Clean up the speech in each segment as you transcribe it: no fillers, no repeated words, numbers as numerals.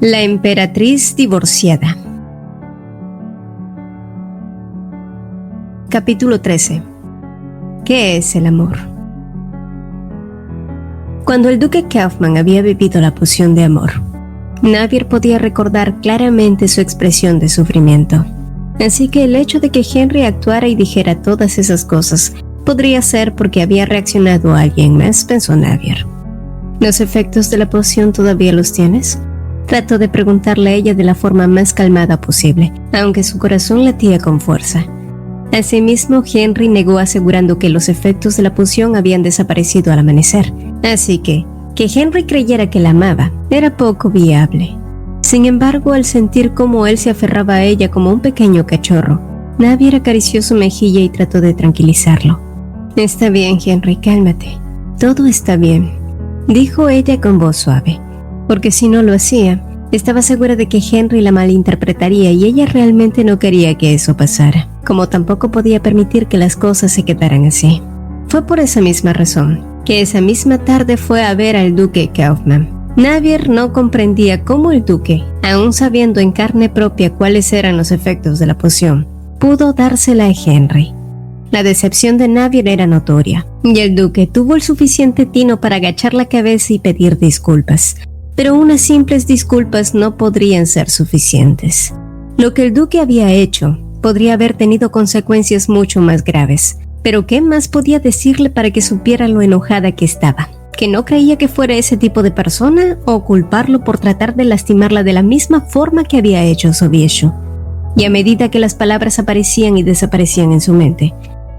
La emperatriz divorciada. Capítulo 13. ¿Qué es el amor? Cuando el duque Kaufmann había bebido la poción de amor, Navier podía recordar claramente su expresión de sufrimiento. Así que el hecho de que Henry actuara y dijera todas esas cosas podría ser porque había reaccionado a alguien más, pensó Navier. ¿Los efectos de la poción todavía los tienes? Trató de preguntarle a ella de la forma más calmada posible, aunque su corazón latía con fuerza. Asimismo, Henry negó asegurando que los efectos de la poción habían desaparecido al amanecer, así que Henry creyera que la amaba era poco viable. Sin embargo, al sentir cómo él se aferraba a ella como un pequeño cachorro, Navier acarició su mejilla y trató de tranquilizarlo. «Está bien, Henry, cálmate. Todo está bien», dijo ella con voz suave, porque si no lo hacía, estaba segura de que Henry la malinterpretaría y ella realmente no quería que eso pasara, como tampoco podía permitir que las cosas se quedaran así. Fue por esa misma razón que esa misma tarde fue a ver al duque Kaufmann. Navier no comprendía cómo el duque, aún sabiendo en carne propia cuáles eran los efectos de la poción, pudo dársela a Henry. La decepción de Navier era notoria, y el duque tuvo el suficiente tino para agachar la cabeza y pedir disculpas. Pero unas simples disculpas no podrían ser suficientes. Lo que el duque había hecho podría haber tenido consecuencias mucho más graves. Pero ¿qué más podía decirle para que supiera lo enojada que estaba? ¿Que no creía que fuera ese tipo de persona o culparlo por tratar de lastimarla de la misma forma que había hecho Sobieshu? Y a medida que las palabras aparecían y desaparecían en su mente,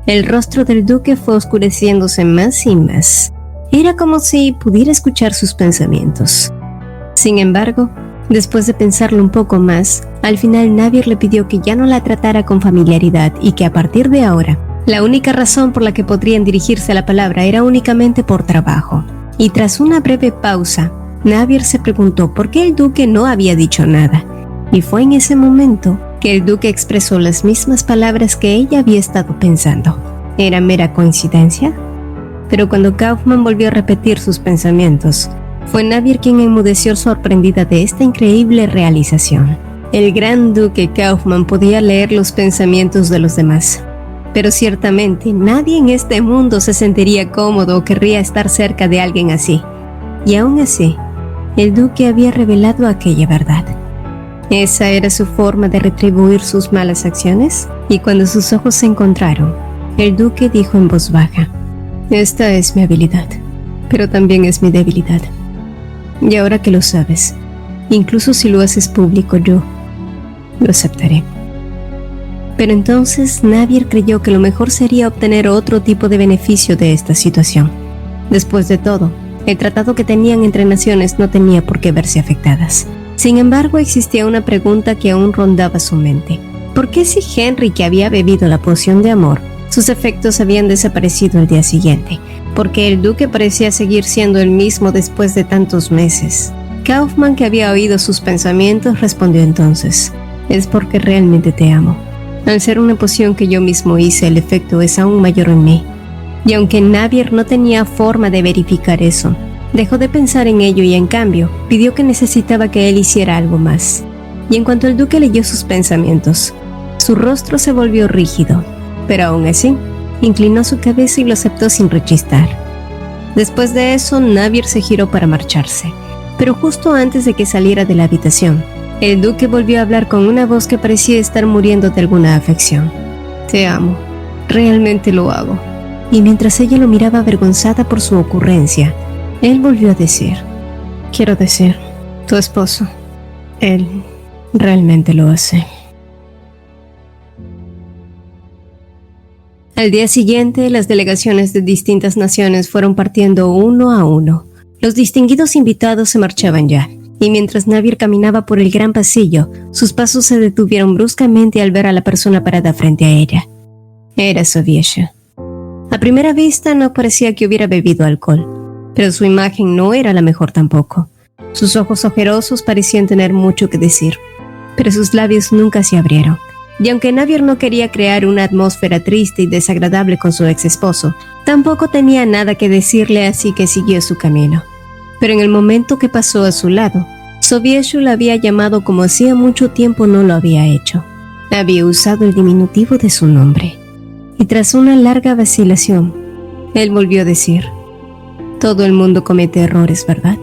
el rostro del duque fue oscureciéndose más y más. Era como si pudiera escuchar sus pensamientos. Sin embargo, después de pensarlo un poco más, al final Navier le pidió que ya no la tratara con familiaridad y que a partir de ahora, la única razón por la que podrían dirigirse a la palabra era únicamente por trabajo. Y tras una breve pausa, Navier se preguntó por qué el duque no había dicho nada. Y fue en ese momento que el duque expresó las mismas palabras que ella había estado pensando. ¿Era mera coincidencia? Pero cuando Kaufmann volvió a repetir sus pensamientos, fue Navier quien enmudeció sorprendida de esta increíble realización. El gran duque Kaufmann podía leer los pensamientos de los demás. Pero ciertamente nadie en este mundo se sentiría cómodo o querría estar cerca de alguien así. Y aún así, el duque había revelado aquella verdad. ¿Esa era su forma de retribuir sus malas acciones? Y cuando sus ojos se encontraron, el duque dijo en voz baja: «Esta es mi habilidad, pero también es mi debilidad. Y ahora que lo sabes, incluso si lo haces público, yo lo aceptaré». Pero entonces Navier creyó que lo mejor sería obtener otro tipo de beneficio de esta situación. Después de todo, el tratado que tenían entre naciones no tenía por qué verse afectadas. Sin embargo, existía una pregunta que aún rondaba su mente. ¿Por qué si Henry, que había bebido la poción de amor, sus efectos habían desaparecido al día siguiente? Porque el duque parecía seguir siendo el mismo después de tantos meses. Kaufmann, que había oído sus pensamientos, respondió entonces: «Es porque realmente te amo. Al ser una poción que yo mismo hice, el efecto es aún mayor en mí». Y aunque Navier no tenía forma de verificar eso, dejó de pensar en ello y en cambio pidió que necesitaba que él hiciera algo más. Y en cuanto el duque leyó sus pensamientos, su rostro se volvió rígido, pero aún así, inclinó su cabeza y lo aceptó sin rechistar. Después de eso, Navier se giró para marcharse, pero justo antes de que saliera de la habitación, el duque volvió a hablar con una voz que parecía estar muriendo de alguna afección. «Te amo, realmente lo hago». Y mientras ella lo miraba avergonzada por su ocurrencia, él volvió a decir: «Quiero decir, tu esposo, él realmente lo hace». Al día siguiente, las delegaciones de distintas naciones fueron partiendo uno a uno. Los distinguidos invitados se marchaban ya. Y mientras Navier caminaba por el gran pasillo, sus pasos se detuvieron bruscamente al ver a la persona parada frente a ella. Era Sobieshu. A primera vista no parecía que hubiera bebido alcohol, pero su imagen no era la mejor tampoco. Sus ojos ojerosos parecían tener mucho que decir, pero sus labios nunca se abrieron. Y aunque Navier no quería crear una atmósfera triste y desagradable con su ex esposo, tampoco tenía nada que decirle, así que siguió su camino. Pero en el momento que pasó a su lado, Sobieshu la había llamado como hacía mucho tiempo no lo había hecho. Había usado el diminutivo de su nombre. Y tras una larga vacilación, él volvió a decir: todo el mundo comete errores, ¿verdad?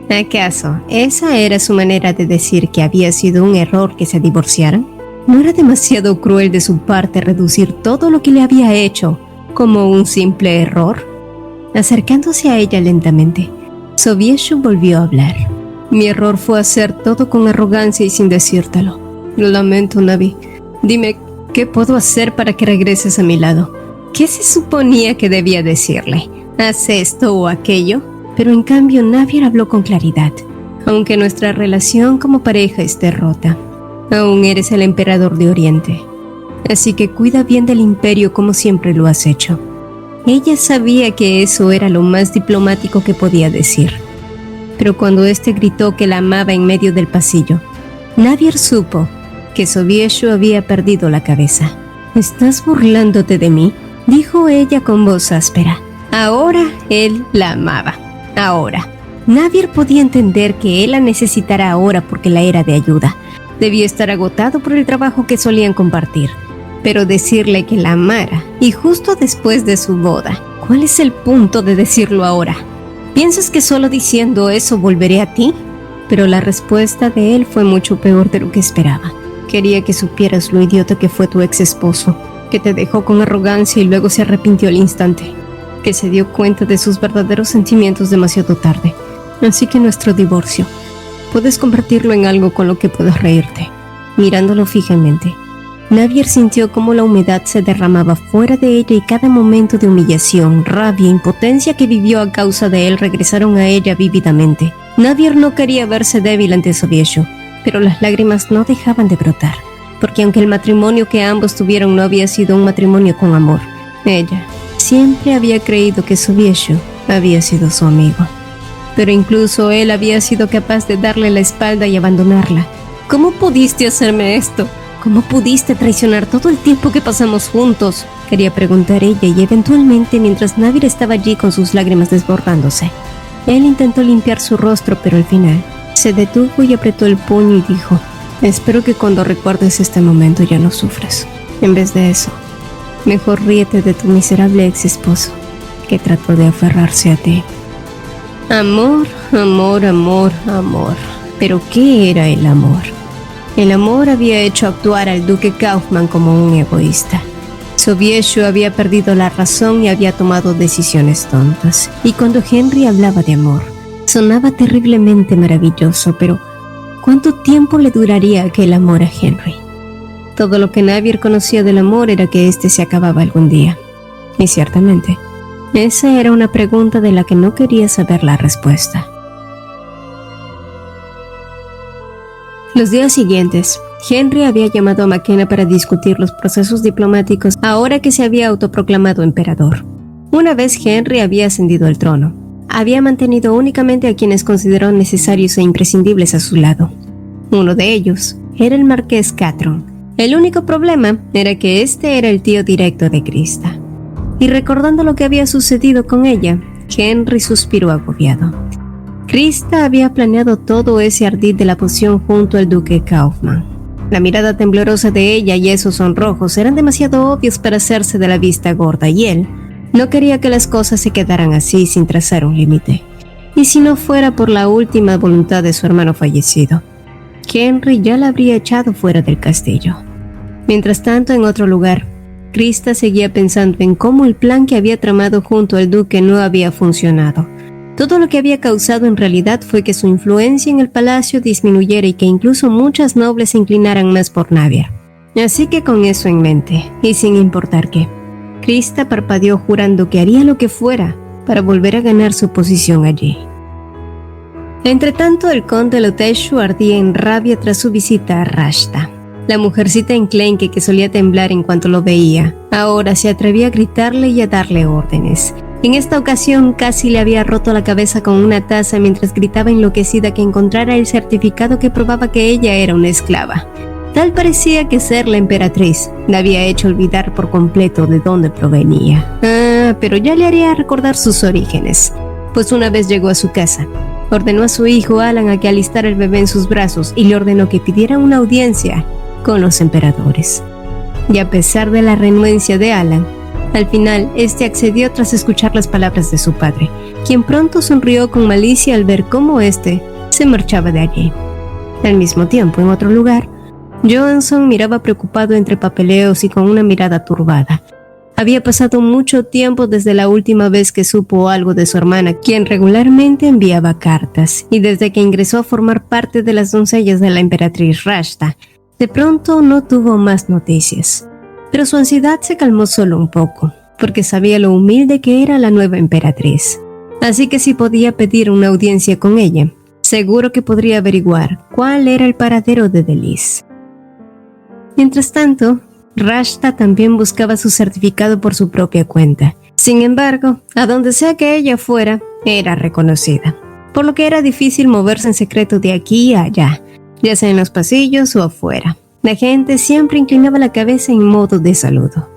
¿Acaso esa era su manera de decir que había sido un error que se divorciaran? ¿No era demasiado cruel de su parte reducir todo lo que le había hecho como un simple error? Acercándose a ella lentamente, Sobieshu volvió a hablar. Mi error fue hacer todo con arrogancia y sin decírtelo. Lo lamento, Navi. Dime, ¿qué puedo hacer para que regreses a mi lado? ¿Qué se suponía que debía decirle? ¿Haz esto o aquello? Pero en cambio Navier habló con claridad. Aunque nuestra relación como pareja esté rota, aún eres el emperador de Oriente. Así que cuida bien del imperio como siempre lo has hecho. Ella sabía que eso era lo más diplomático que podía decir. Pero cuando éste gritó que la amaba en medio del pasillo, Navier supo que Sobieshu había perdido la cabeza. ¿Estás burlándote de mí?, dijo ella con voz áspera. Ahora él la amaba. Ahora. Navier podía entender que él la necesitara ahora porque la era de ayuda. Debía estar agotado por el trabajo que solían compartir. Pero decirle que la amara, y justo después de su boda, ¿cuál es el punto de decirlo ahora? ¿Piensas que solo diciendo eso volveré a ti? Pero la respuesta de él fue mucho peor de lo que esperaba. Quería que supieras lo idiota que fue tu ex esposo, que te dejó con arrogancia y luego se arrepintió al instante, que se dio cuenta de sus verdaderos sentimientos demasiado tarde. Así que nuestro divorcio, puedes convertirlo en algo con lo que puedas reírte. Mirándolo fijamente, Navier sintió cómo la humedad se derramaba fuera de ella y cada momento de humillación, rabia e impotencia que vivió a causa de él regresaron a ella vívidamente. Navier no quería verse débil ante Sobieshu, pero las lágrimas no dejaban de brotar, porque aunque el matrimonio que ambos tuvieron no había sido un matrimonio con amor, ella siempre había creído que Sobieshu había sido su amigo. Pero incluso él había sido capaz de darle la espalda y abandonarla. ¿Cómo pudiste hacerme esto? ¿Cómo pudiste traicionar todo el tiempo que pasamos juntos?, quería preguntar ella, y eventualmente, mientras Navier estaba allí con sus lágrimas desbordándose, él intentó limpiar su rostro, pero al final se detuvo y apretó el puño y dijo: espero que cuando recuerdes este momento ya no sufras. En vez de eso, mejor ríete de tu miserable ex esposo, que trató de aferrarse a ti. Amor, amor, amor, amor. ¿Pero qué era el amor? El amor había hecho actuar al duque Kaufman como un egoísta. Sobieshu había perdido la razón y había tomado decisiones tontas. Y cuando Henry hablaba de amor, sonaba terriblemente maravilloso, pero ¿cuánto tiempo le duraría aquel amor a Henry? Todo lo que Navier conocía del amor era que éste se acababa algún día. Y ciertamente, esa era una pregunta de la que no quería saber la respuesta. Los días siguientes, Henry había llamado a McKenna para discutir los procesos diplomáticos ahora que se había autoproclamado emperador. Una vez Henry había ascendido al trono, había mantenido únicamente a quienes consideró necesarios e imprescindibles a su lado. Uno de ellos era el marqués Catron. El único problema era que este era el tío directo de Krista. Y recordando lo que había sucedido con ella, Henry suspiró agobiado. Krista había planeado todo ese ardid de la poción junto al duque Kaufman. La mirada temblorosa de ella y esos sonrojos eran demasiado obvios para hacerse de la vista gorda, y él no quería que las cosas se quedaran así sin trazar un límite. Y si no fuera por la última voluntad de su hermano fallecido, Henry ya la habría echado fuera del castillo. Mientras tanto, en otro lugar, Krista seguía pensando en cómo el plan que había tramado junto al duque no había funcionado. Todo lo que había causado en realidad fue que su influencia en el palacio disminuyera y que incluso muchas nobles se inclinaran más por Navier. Así que con eso en mente, y sin importar qué, Krista parpadeó jurando que haría lo que fuera para volver a ganar su posición allí. Entretanto, el conde Loteshu ardía en rabia tras su visita a Rashta. La mujercita enclenque que solía temblar en cuanto lo veía, ahora se atrevía a gritarle y a darle órdenes. En esta ocasión casi le había roto la cabeza con una taza mientras gritaba enloquecida que encontrara el certificado que probaba que ella era una esclava. Tal parecía que ser la emperatriz la había hecho olvidar por completo de dónde provenía. Pero ya le haría recordar sus orígenes, pues una vez llegó a su casa, ordenó a su hijo Alan a que alistara el bebé en sus brazos y le ordenó que pidiera una audiencia con los emperadores. Y a pesar de la renuencia de Alan, al final este accedió tras escuchar las palabras de su padre, quien pronto sonrió con malicia al ver cómo este se marchaba de allí. Al mismo tiempo, en otro lugar, Johansson miraba preocupado entre papeleos y con una mirada turbada. Había pasado mucho tiempo desde la última vez que supo algo de su hermana, quien regularmente enviaba cartas, y desde que ingresó a formar parte de las doncellas de la emperatriz Rashta, de pronto no tuvo más noticias. Pero su ansiedad se calmó solo un poco, porque sabía lo humilde que era la nueva emperatriz. Así que si podía pedir una audiencia con ella, seguro que podría averiguar cuál era el paradero de Deliz. Mientras tanto, Rashta también buscaba su certificado por su propia cuenta. Sin embargo, a donde sea que ella fuera, era reconocida, por lo que era difícil moverse en secreto de aquí a allá, ya sea en los pasillos o afuera. La gente siempre inclinaba la cabeza en modo de saludo.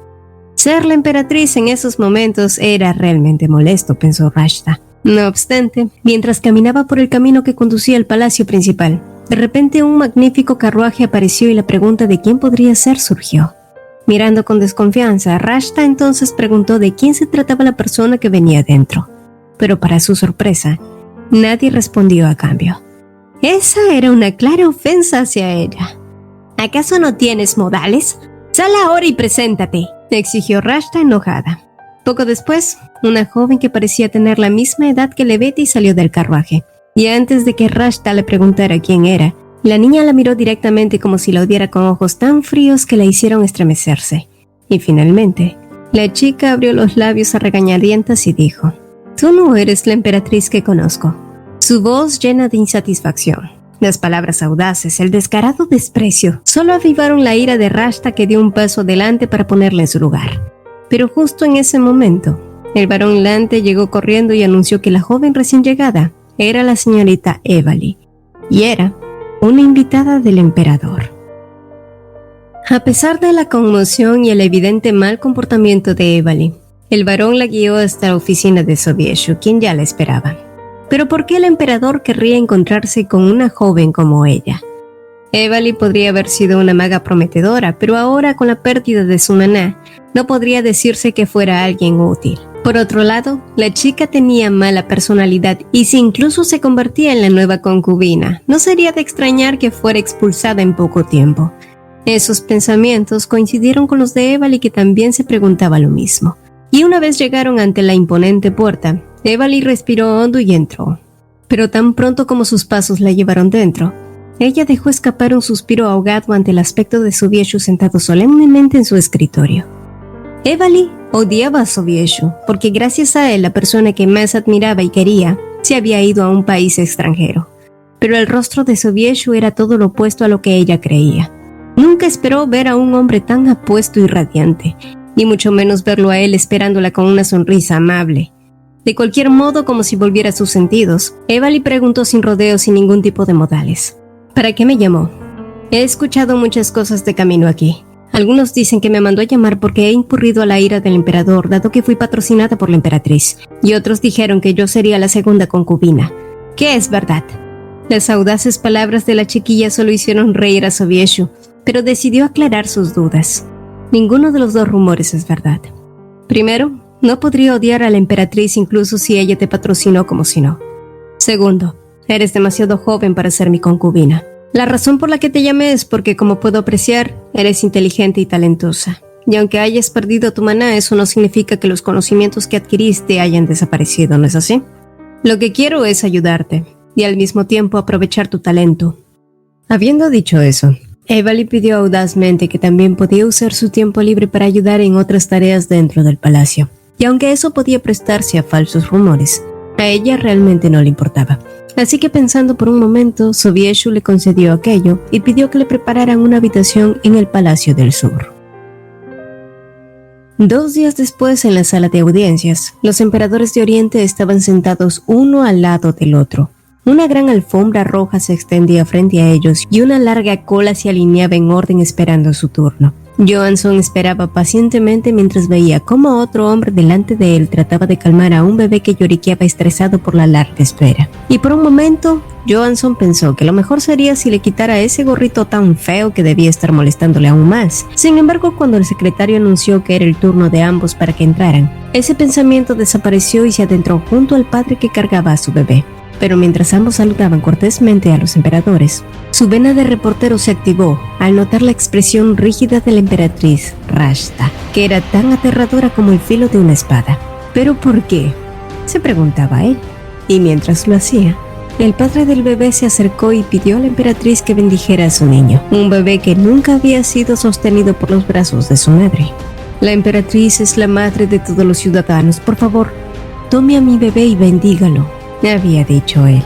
Ser la emperatriz en esos momentos era realmente molesto, pensó Rashta. No obstante, mientras caminaba por el camino que conducía al palacio principal, de repente un magnífico carruaje apareció y la pregunta de quién podría ser surgió. Mirando con desconfianza, Rashta entonces preguntó de quién se trataba la persona que venía dentro. Pero para su sorpresa, nadie respondió a cambio. Esa era una clara ofensa hacia ella. ¿Acaso no tienes modales? Sal ahora y preséntate, exigió Rashta enojada. Poco después, una joven que parecía tener la misma edad que Leveti salió del carruaje. Y antes de que Rashta le preguntara quién era, la niña la miró directamente como si la odiara con ojos tan fríos que la hicieron estremecerse. Y finalmente, la chica abrió los labios a regañadientas y dijo: «Tú no eres la emperatriz que conozco». Su voz llena de insatisfacción. Las palabras audaces, el descarado desprecio, solo avivaron la ira de Rashta, que dio un paso adelante para ponerla en su lugar. Pero justo en ese momento, el varón Lante llegó corriendo y anunció que la joven recién llegada era la señorita Evali, y era una invitada del emperador. A pesar de la conmoción y el evidente mal comportamiento de Evali, el varón la guió hasta la oficina de Sobieshu, quien ya la esperaba. Pero ¿por qué el emperador querría encontrarse con una joven como ella? Evali podría haber sido una maga prometedora, pero ahora, con la pérdida de su naná, no podría decirse que fuera alguien útil. Por otro lado, la chica tenía mala personalidad y si incluso se convertía en la nueva concubina, no sería de extrañar que fuera expulsada en poco tiempo. Esos pensamientos coincidieron con los de Evali, que también se preguntaba lo mismo. Y una vez llegaron ante la imponente puerta, Evali respiró hondo y entró. Pero tan pronto como sus pasos la llevaron dentro, ella dejó escapar un suspiro ahogado ante el aspecto de Sobieshu sentado solemnemente en su escritorio. Evali odiaba a Sobieshu porque gracias a él la persona que más admiraba y quería se había ido a un país extranjero. Pero el rostro de Sobieshu era todo lo opuesto a lo que ella creía. Nunca esperó ver a un hombre tan apuesto y radiante, ni mucho menos verlo a él esperándola con una sonrisa amable. De cualquier modo, como si volviera a sus sentidos, Evali preguntó sin rodeos, sin ningún tipo de modales: ¿para qué me llamó? He escuchado muchas cosas de camino aquí. Algunos dicen que me mandó a llamar porque he incurrido a la ira del emperador, dado que fui patrocinada por la emperatriz. Y otros dijeron que yo sería la segunda concubina. ¿Qué es verdad? Las audaces palabras de la chiquilla solo hicieron reír a Sobieshu, pero decidió aclarar sus dudas. Ninguno de los dos rumores es verdad. Primero, no podría odiar a la emperatriz incluso si ella te patrocinó como si no. Segundo, eres demasiado joven para ser mi concubina. La razón por la que te llamé es porque, como puedo apreciar, eres inteligente y talentosa. Y aunque hayas perdido tu maná, eso no significa que los conocimientos que adquiriste hayan desaparecido, ¿no es así? Lo que quiero es ayudarte, y al mismo tiempo aprovechar tu talento. Habiendo dicho eso, Evali pidió audazmente que también podía usar su tiempo libre para ayudar en otras tareas dentro del palacio. Y aunque eso podía prestarse a falsos rumores, a ella realmente no le importaba. Así que, pensando por un momento, Sobieshu le concedió aquello y pidió que le prepararan una habitación en el Palacio del Sur. 2 días después, en la sala de audiencias, los emperadores de Oriente estaban sentados uno al lado del otro. Una gran alfombra roja se extendía frente a ellos y una larga cola se alineaba en orden esperando su turno. Johansson esperaba pacientemente mientras veía cómo otro hombre delante de él trataba de calmar a un bebé que lloriqueaba estresado por la larga espera. Y por un momento, Johansson pensó que lo mejor sería si le quitara ese gorrito tan feo que debía estar molestándole aún más. Sin embargo, cuando el secretario anunció que era el turno de ambos para que entraran, ese pensamiento desapareció y se adentró junto al padre que cargaba a su bebé. Pero mientras ambos saludaban cortésmente a los emperadores, su vena de reportero se activó al notar la expresión rígida de la emperatriz Rashta, que era tan aterradora como el filo de una espada. ¿Pero por qué?, se preguntaba él. Y mientras lo hacía, el padre del bebé se acercó y pidió a la emperatriz que bendijera a su niño, un bebé que nunca había sido sostenido por los brazos de su madre. La emperatriz es la madre de todos los ciudadanos. Por favor, tome a mi bebé y bendígalo, había dicho él.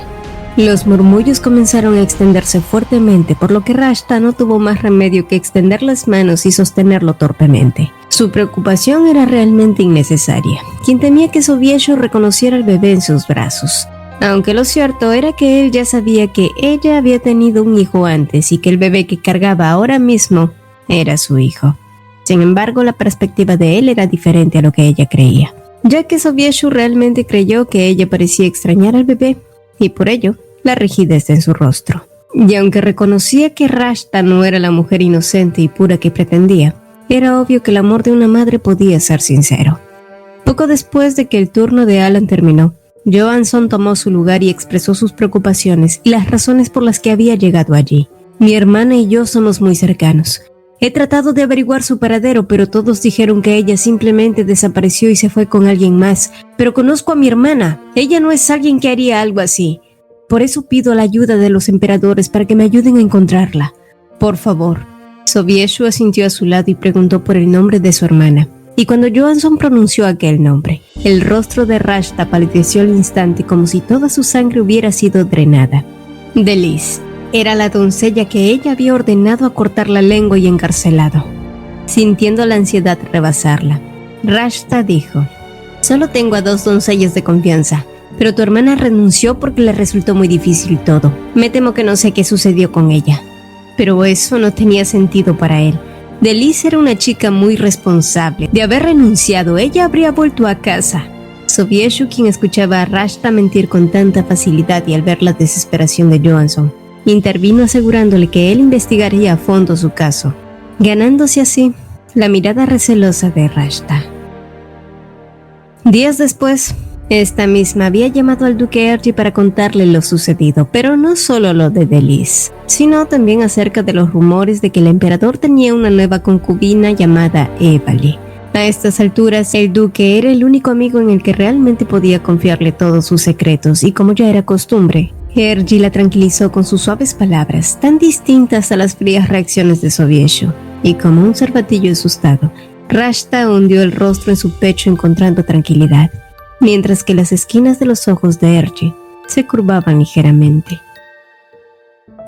Los murmullos comenzaron a extenderse fuertemente, por lo que Rashta no tuvo más remedio que extender las manos y sostenerlo torpemente. Su preocupación era realmente innecesaria. Quien temía que Sobieshu reconociera al bebé en sus brazos. Aunque lo cierto era que él ya sabía que ella había tenido un hijo antes y que el bebé que cargaba ahora mismo era su hijo. Sin embargo, la perspectiva de él era diferente a lo que ella creía, ya que Sobieshu realmente creyó que ella parecía extrañar al bebé, y por ello, la rigidez en su rostro. Y aunque reconocía que Rashta no era la mujer inocente y pura que pretendía, era obvio que el amor de una madre podía ser sincero. Poco después de que el turno de Alan terminó, Johansson tomó su lugar y expresó sus preocupaciones y las razones por las que había llegado allí. Mi hermana y yo somos muy cercanos. He tratado de averiguar su paradero, pero todos dijeron que ella simplemente desapareció y se fue con alguien más. Pero conozco a mi hermana. Ella no es alguien que haría algo así. Por eso pido la ayuda de los emperadores para que me ayuden a encontrarla. Por favor. Sobieshu asintió a su lado y preguntó por el nombre de su hermana. Y cuando Johansson pronunció aquel nombre, el rostro de Rashta palideció al instante como si toda su sangre hubiera sido drenada. Delis. Era la doncella que ella había ordenado a cortar la lengua y encarcelado. Sintiendo la ansiedad rebasarla, Rashta dijo: «Solo tengo a 2 doncellas de confianza, pero tu hermana renunció porque le resultó muy difícil todo. Me temo que no sé qué sucedió con ella». Pero eso no tenía sentido para él. Delis era una chica muy responsable. De haber renunciado, ella habría vuelto a casa. Sobieshu, quien escuchaba a Rashta mentir con tanta facilidad y al ver la desesperación de Johansson, intervino asegurándole que él investigaría a fondo su caso, ganándose así la mirada recelosa de Rashta. Días después, esta misma había llamado al duque Ergi para contarle lo sucedido, pero no solo lo de Delis, sino también acerca de los rumores de que el emperador tenía una nueva concubina llamada Evali. A estas alturas, el duque era el único amigo en el que realmente podía confiarle todos sus secretos, y como ya era costumbre, Ergi la tranquilizó con sus suaves palabras, tan distintas a las frías reacciones de Sobieshu, y como un cervatillo asustado, Rashta hundió el rostro en su pecho encontrando tranquilidad, mientras que las esquinas de los ojos de Ergi se curvaban ligeramente.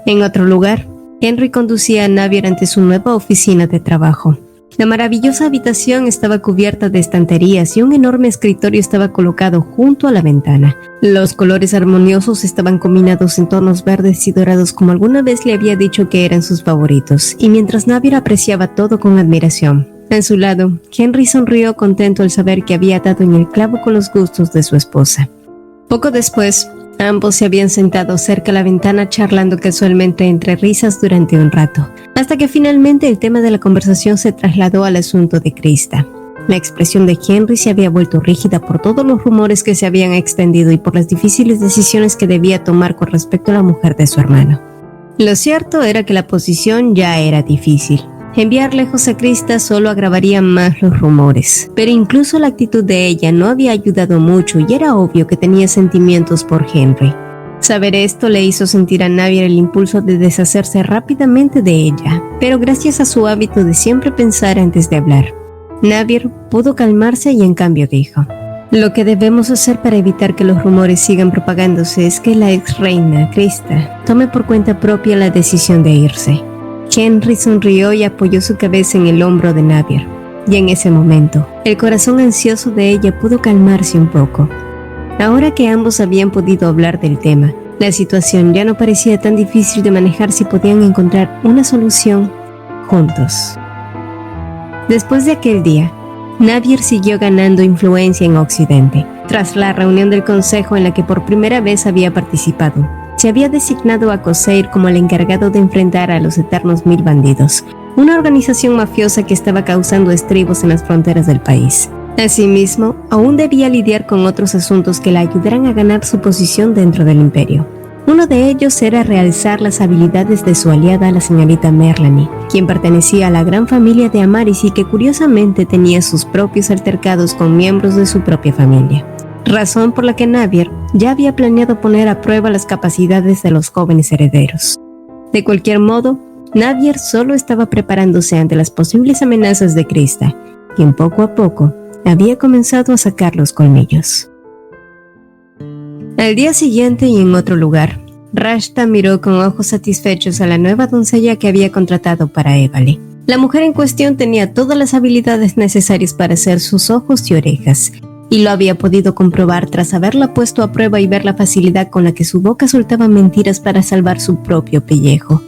En otro lugar, Henry conducía a Navier ante su nueva oficina de trabajo. La maravillosa habitación estaba cubierta de estanterías y un enorme escritorio estaba colocado junto a la ventana. Los colores armoniosos estaban combinados en tonos verdes y dorados como alguna vez le había dicho que eran sus favoritos, y mientras Navier apreciaba todo con admiración, a su lado, Henry sonrió contento al saber que había dado en el clavo con los gustos de su esposa. Poco después, ambos se habían sentado cerca a la ventana charlando casualmente entre risas durante un rato, hasta que finalmente el tema de la conversación se trasladó al asunto de Krista. La expresión de Henry se había vuelto rígida por todos los rumores que se habían extendido y por las difíciles decisiones que debía tomar con respecto a la mujer de su hermano. Lo cierto era que la posición ya era difícil. Enviar lejos a Krista solo agravaría más los rumores, pero incluso la actitud de ella no había ayudado mucho y era obvio que tenía sentimientos por Henry. Saber esto le hizo sentir a Navier el impulso de deshacerse rápidamente de ella, pero gracias a su hábito de siempre pensar antes de hablar, Navier pudo calmarse y en cambio dijo: «Lo que debemos hacer para evitar que los rumores sigan propagándose es que la ex reina, Krista, tome por cuenta propia la decisión de irse». Henry sonrió y apoyó su cabeza en el hombro de Navier, y en ese momento, el corazón ansioso de ella pudo calmarse un poco. Ahora que ambos habían podido hablar del tema, la situación ya no parecía tan difícil de manejar si podían encontrar una solución juntos. Después de aquel día, Navier siguió ganando influencia en Occidente. Tras la reunión del consejo en la que por primera vez había participado, se había designado a Corsair como el encargado de enfrentar a los Eternos Mil Bandidos, una organización mafiosa que estaba causando estribos en las fronteras del país. Asimismo, aún debía lidiar con otros asuntos que la ayudaran a ganar su posición dentro del imperio. Uno de ellos era realzar las habilidades de su aliada, la señorita Merlani, quien pertenecía a la gran familia de Amaris y que curiosamente tenía sus propios altercados con miembros de su propia familia. Razón por la que Navier ya había planeado poner a prueba las capacidades de los jóvenes herederos. De cualquier modo, Navier solo estaba preparándose ante las posibles amenazas de Krista, quien poco a poco había comenzado a sacar los colmillos. Al día siguiente y en otro lugar, Rashta miró con ojos satisfechos a la nueva doncella que había contratado para Evali. La mujer en cuestión tenía todas las habilidades necesarias para ser sus ojos y orejas, y lo había podido comprobar tras haberla puesto a prueba y ver la facilidad con la que su boca soltaba mentiras para salvar su propio pellejo.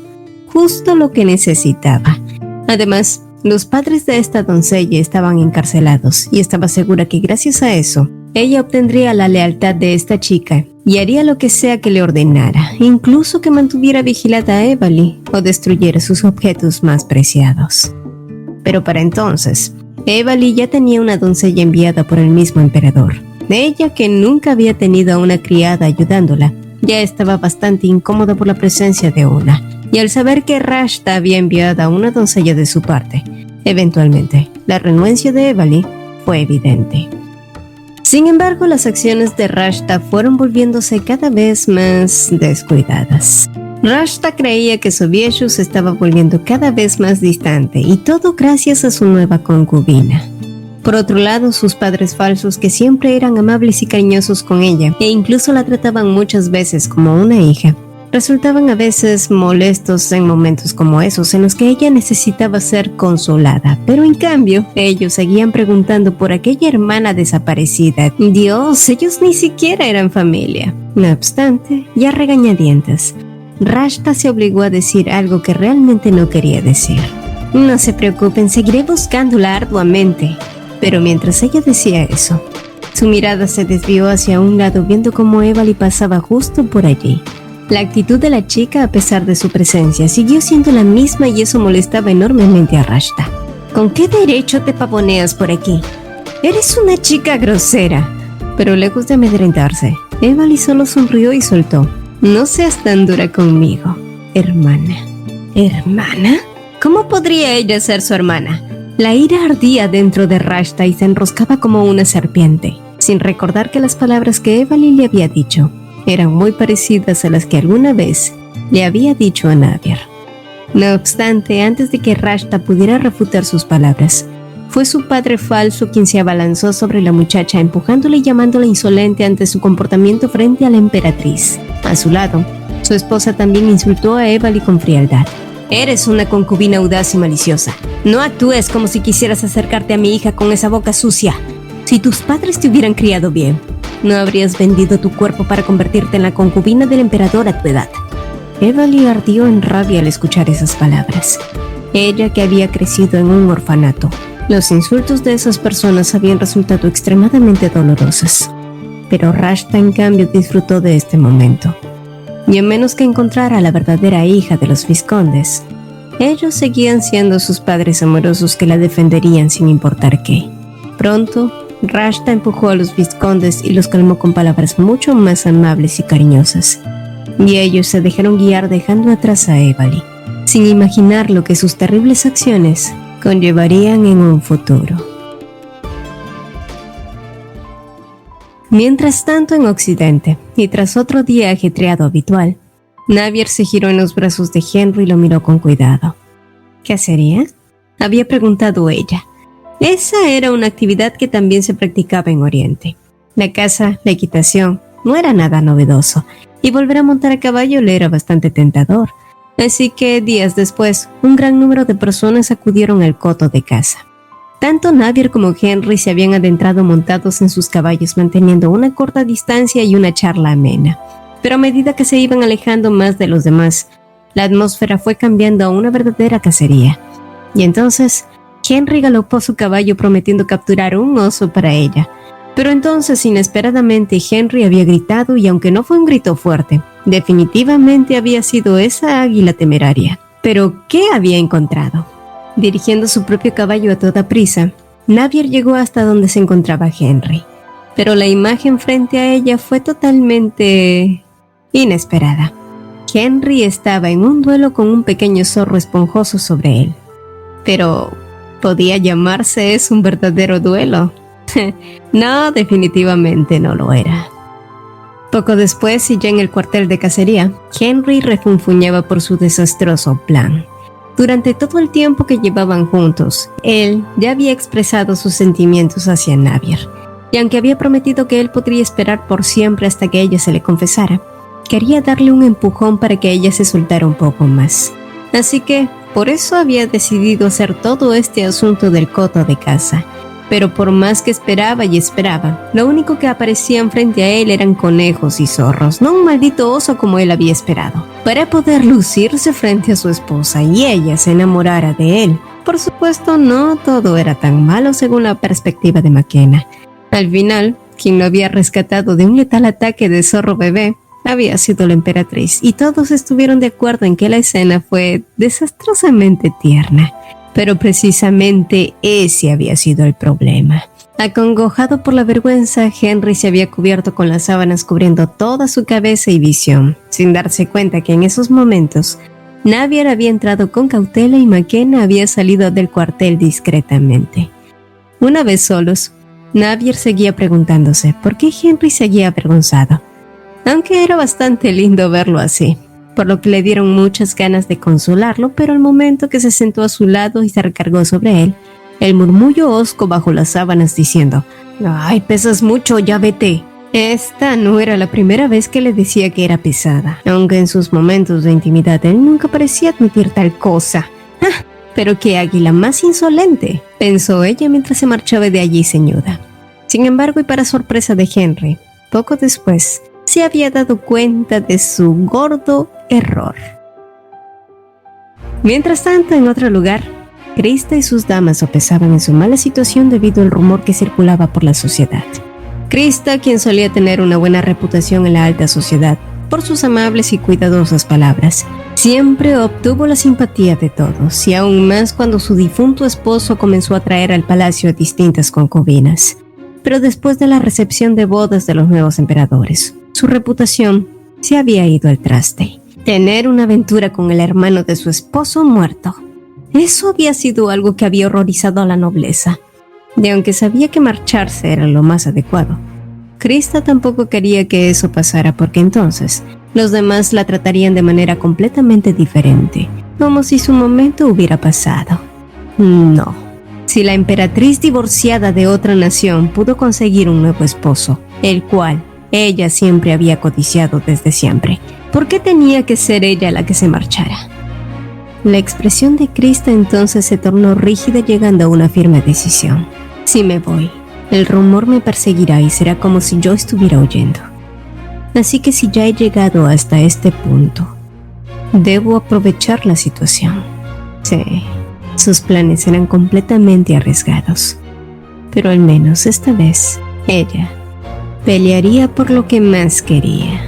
Justo lo que necesitaba. Además, los padres de esta doncella estaban encarcelados y estaba segura que gracias a eso, ella obtendría la lealtad de esta chica y haría lo que sea que le ordenara, incluso que mantuviera vigilada a Evali o destruyera sus objetos más preciados. Pero para entonces, Evali ya tenía una doncella enviada por el mismo emperador. Ella, que nunca había tenido a una criada ayudándola, ya estaba bastante incómoda por la presencia de una, y al saber que Rashta había enviado a una doncella de su parte, eventualmente, la renuencia de Evali fue evidente. Sin embargo, las acciones de Rashta fueron volviéndose cada vez más descuidadas. Rashta creía que Sovieshchu se estaba volviendo cada vez más distante, y todo gracias a su nueva concubina. Por otro lado, sus padres falsos, que siempre eran amables y cariñosos con ella, e incluso la trataban muchas veces como una hija, resultaban a veces molestos en momentos como esos en los que ella necesitaba ser consolada, pero en cambio ellos seguían preguntando por aquella hermana desaparecida. Dios, ellos ni siquiera eran familia. No obstante, ya regañadientes, Rashta se obligó a decir algo que realmente no quería decir. No se preocupen, seguiré buscándola arduamente. Pero mientras ella decía eso, su mirada se desvió hacia un lado viendo cómo Evali pasaba justo por allí. La actitud de la chica, a pesar de su presencia, siguió siendo la misma y eso molestaba enormemente a Rashta. ¿Con qué derecho te pavoneas por aquí? Eres una chica grosera. Pero lejos de amedrentarse, Evali solo sonrió y soltó. No seas tan dura conmigo, hermana. ¿Hermana? ¿Cómo podría ella ser su hermana? La ira ardía dentro de Rashta y se enroscaba como una serpiente, sin recordar que las palabras que Evali le había dicho eran muy parecidas a las que alguna vez le había dicho a Navier. No obstante, antes de que Rashta pudiera refutar sus palabras, fue su padre falso quien se abalanzó sobre la muchacha, empujándola y llamándola insolente ante su comportamiento frente a la emperatriz. A su lado, su esposa también insultó a Evali con frialdad. Eres una concubina audaz y maliciosa. No actúes como si quisieras acercarte a mi hija con esa boca sucia. Si tus padres te hubieran criado bien, no habrías vendido tu cuerpo para convertirte en la concubina del emperador a tu edad. Evali ardió en rabia al escuchar esas palabras. Ella, que había crecido en un orfanato, los insultos de esas personas habían resultado extremadamente dolorosos. Pero Rashta, en cambio, disfrutó de este momento. Y a menos que encontrara a la verdadera hija de los vizcondes, ellos seguían siendo sus padres amorosos que la defenderían sin importar qué. Pronto, Rashta empujó a los vizcondes y los calmó con palabras mucho más amables y cariñosas. Y ellos se dejaron guiar dejando atrás a Evali, sin imaginar lo que sus terribles acciones conllevarían en un futuro. Mientras tanto, en Occidente, y tras otro día ajetreado habitual, Navier se giró en los brazos de Henry y lo miró con cuidado. ¿Qué sería?, había preguntado ella. Esa era una actividad que también se practicaba en Oriente. La caza, la equitación, no era nada novedoso, y volver a montar a caballo le era bastante tentador. Así que, días después, un gran número de personas acudieron al coto de caza. Tanto Navier como Henry se habían adentrado montados en sus caballos, manteniendo una corta distancia y una charla amena. Pero a medida que se iban alejando más de los demás, la atmósfera fue cambiando a una verdadera cacería. Y entonces, Henry galopó su caballo prometiendo capturar un oso para ella. Pero entonces, inesperadamente, Henry había gritado, y aunque no fue un grito fuerte, definitivamente había sido esa águila temeraria. ¿Pero qué había encontrado? Dirigiendo su propio caballo a toda prisa, Navier llegó hasta donde se encontraba Henry. Pero la imagen frente a ella fue totalmente inesperada. Henry estaba en un duelo con un pequeño zorro esponjoso sobre él. Pero, ¿podía llamarse eso un verdadero duelo? No, definitivamente no lo era. Poco después, y ya en el cuartel de cacería, Henry refunfuñaba por su desastroso plan. Durante todo el tiempo que llevaban juntos, él ya había expresado sus sentimientos hacia Navier, y aunque había prometido que él podría esperar por siempre hasta que ella se le confesara, quería darle un empujón para que ella se soltara un poco más. Así que, por eso había decidido hacer todo este asunto del coto de caza. Pero por más que esperaba y esperaba, lo único que aparecían frente a él eran conejos y zorros, no un maldito oso como él había esperado. Para poder lucirse frente a su esposa y ella se enamorara de él. Por supuesto, no todo era tan malo según la perspectiva de McKenna. Al final, quien lo había rescatado de un letal ataque de zorro bebé había sido la emperatriz, y todos estuvieron de acuerdo en que la escena fue desastrosamente tierna. Pero precisamente ese había sido el problema. Acongojado por la vergüenza, Henry se había cubierto con las sábanas cubriendo toda su cabeza y visión, sin darse cuenta que en esos momentos Navier había entrado con cautela y McKenna había salido del cuartel discretamente. Una vez solos, Navier seguía preguntándose por qué Henry seguía avergonzado, aunque era bastante lindo verlo así, por lo que le dieron muchas ganas de consolarlo, pero al momento que se sentó a su lado y se recargó sobre él, el murmullo hosco bajo las sábanas diciendo: «Ay, pesas mucho, ya vete». Esta no era la primera vez que le decía que era pesada, aunque en sus momentos de intimidad él nunca parecía admitir tal cosa. ¡Ah! Pero qué águila más insolente, pensó ella mientras se marchaba de allí ceñuda. Sin embargo, y para sorpresa de Henry, poco después se había dado cuenta de su gordo error. Mientras tanto, en otro lugar, Krista y sus damas sopesaban en su mala situación debido al rumor que circulaba por la sociedad. Krista, quien solía tener una buena reputación en la alta sociedad por sus amables y cuidadosas palabras, siempre obtuvo la simpatía de todos, y aún más cuando su difunto esposo comenzó a traer al palacio a distintas concubinas. Pero después de la recepción de bodas de los nuevos emperadores, su reputación se había ido al traste. Tener una aventura con el hermano de su esposo muerto, eso había sido algo que había horrorizado a la nobleza. Y aunque sabía que marcharse era lo más adecuado, Krista tampoco quería que eso pasara, porque entonces los demás la tratarían de manera completamente diferente, como si su momento hubiera pasado. No. Si la emperatriz divorciada de otra nación pudo conseguir un nuevo esposo, el cual ella siempre había codiciado desde siempre, ¿por qué tenía que ser ella la que se marchara? La expresión de Krista entonces se tornó rígida, llegando a una firme decisión. Si me voy, el rumor me perseguirá y será como si yo estuviera huyendo. Así que si ya he llegado hasta este punto, debo aprovechar la situación. Sí, sus planes eran completamente arriesgados, pero al menos esta vez, ella pelearía por lo que más quería.